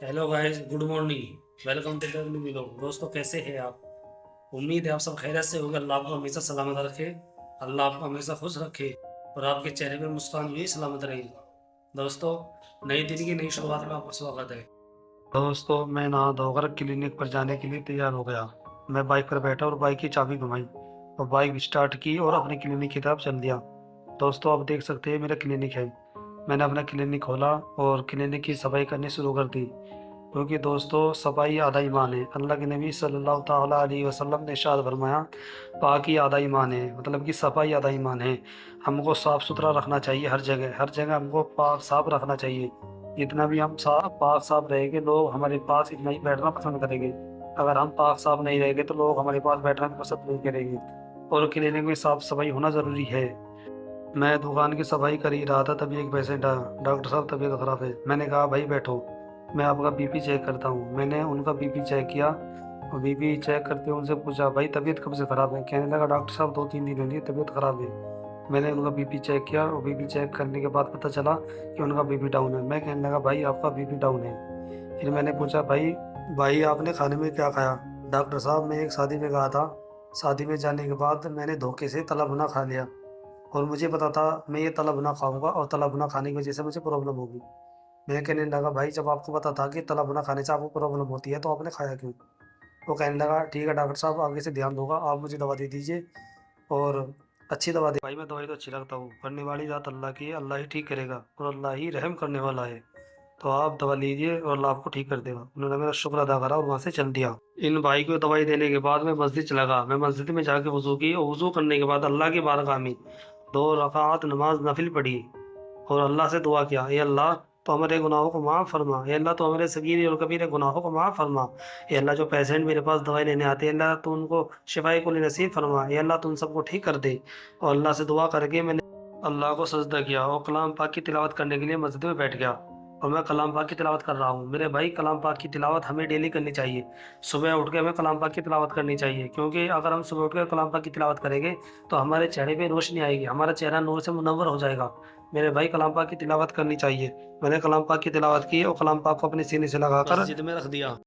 Hello guys, good morning. Welcome to the vlog. दोस्तों, कैसे हैं आप? उम्मीद है आप सब खैरियत से होगा। अल्लाह आपको हमेशा सलामत रखे, अल्लाह आपको हमेशा खुश रखे और आपके चेहरे पे मुस्कान भी सलामत रहे। दोस्तों, नई दिन की नई शुरुआत में आपका स्वागत है। दोस्तों, मैं नहा धोकर क्लिनिक पर जाने के लिए तैयार हो गया। मैं बाइक पर बैठा और बाइक की चाबी घुमाई और बाइक स्टार्ट की और अपने क्लिनिक की तरफ चल दिया। दोस्तों, आप देख सकते हैं मेरा क्लिनिक है। मैंने अपना क्लिनिक खोला और क्लिनिक की सफाई करनी शुरू कर दी, क्योंकि दोस्तों सफाई आधा ईमान है। अल्लाह के नबी सल्लल्लाहु ताला अलैहि वसल्लम ने इरशाद फरमाया, पाकी आधा ईमान है, मतलब कि सफाई आधा ईमान है। हमको साफ़ सुथरा रखना चाहिए, हर जगह हमको पाक साफ रखना चाहिए। जितना भी हम पाक साफ रहेंगे, लोग हमारे पास इतना ही बैठना पसंद करेंगे। अगर हम पाक साफ नहीं रहेंगे तो लोग हमारे पास बैठना भी पसंद नहीं करेंगे। और क्लिनिक में साफ सफाई होना ज़रूरी है। मैं दुकान की सफाई कर ही रहा था, तभी एक पेशेंट आया। डॉक्टर साहब, तबीयत ख़राब है। मैंने कहा, भाई बैठो, मैं आपका बीपी चेक करता हूँ। मैंने उनका बीपी चेक किया और बीपी चेक करते हुए उनसे पूछा, भाई तबीयत कब से ख़राब है? कहने लगा, डॉक्टर साहब 2-3 दिन हो गए तबीयत ख़राब है। मैंने उनका बीपी चेक किया और बीपी चेक करने के बाद पता चला कि उनका बीपी डाउन है। मैं कहने लगा, भाई आपका बीपी डाउन है। फिर मैंने पूछा, भाई भाई आपने खाने में क्या खाया? डॉक्टर साहब, मैं एक शादी में गया था। शादी में जाने के बाद मैंने धोखे से तला भुना खा लिया और मुझे पता था मैं ये तला भुना खाऊंगा और तला भुना खाने की वजह से मुझे प्रॉब्लम होगी। मैं कहने लगा, भाई जब आपको पता था कि तला भुना खाने से आपको प्रॉब्लम होती है तो आपने खाया क्यों? वो कहने लगा, ठीक है डॉक्टर साहब, आगे से ध्यान दूंगा, आप मुझे दवा दे दीजिए और अच्छी दवा दे। भाई मैं दवाई तो अच्छी रखता हूँ, करने वाली जात अल्लाह की है, अल्लाह ही ठीक करेगा और अल्लाह ही रहम करने वाला है। तो आप दवा लीजिए और अल्लाह आपको ठीक कर देगा। उन्होंने मेरा शुक्र अदा करा और वहाँ से चल दिया। इन भाई को दवाई देने के बाद मैं मस्जिद चला गया। मैं मस्जिद में जाके वजू की और वजू करने के बाद अल्लाह की बारगाह में 2 रकात नमाज नफिल पढ़ी और अल्लाह से दुआ किया, ये अल्लाह तो हमारे गुनाहों को माफ़ फरमा, ये अल्लाह तो हमारे सगीरे और कबीरे गुनाहों को माफ़ फरमा। ये अल्लाह जो पेशेंट मेरे पास दवाई लेने आते हैं, अल्लाह तो उनको शिफाई को नसीब फरमा। ये अल्लाह तो उन सबको ठीक कर दे। और अल्लाह से दुआ करके मैंने अल्लाह को सजदा किया और कलाम पाक की तिलावत करने के लिए मस्जिद में बैठ गया। और मैं कलाम पाक की तिलावत कर रहा हूँ। मेरे भाई, कलाम पाक की तिलावत हमें डेली करनी चाहिए। सुबह उठ के हमें कलाम पाक की तिलावत करनी चाहिए, क्योंकि अगर हम सुबह उठ कर कलाम पाक की तिलावत करेंगे तो हमारे चेहरे पे रोशनी आएगी, हमारा चेहरा नूर से मुनव्वर हो जाएगा। मेरे भाई, कलाम पाक की तिलावत करनी चाहिए। मैंने कलाम पाक की तिलावत की और कलाम पाक को अपने सीने से लगाकर मस्जिद में रख दिया।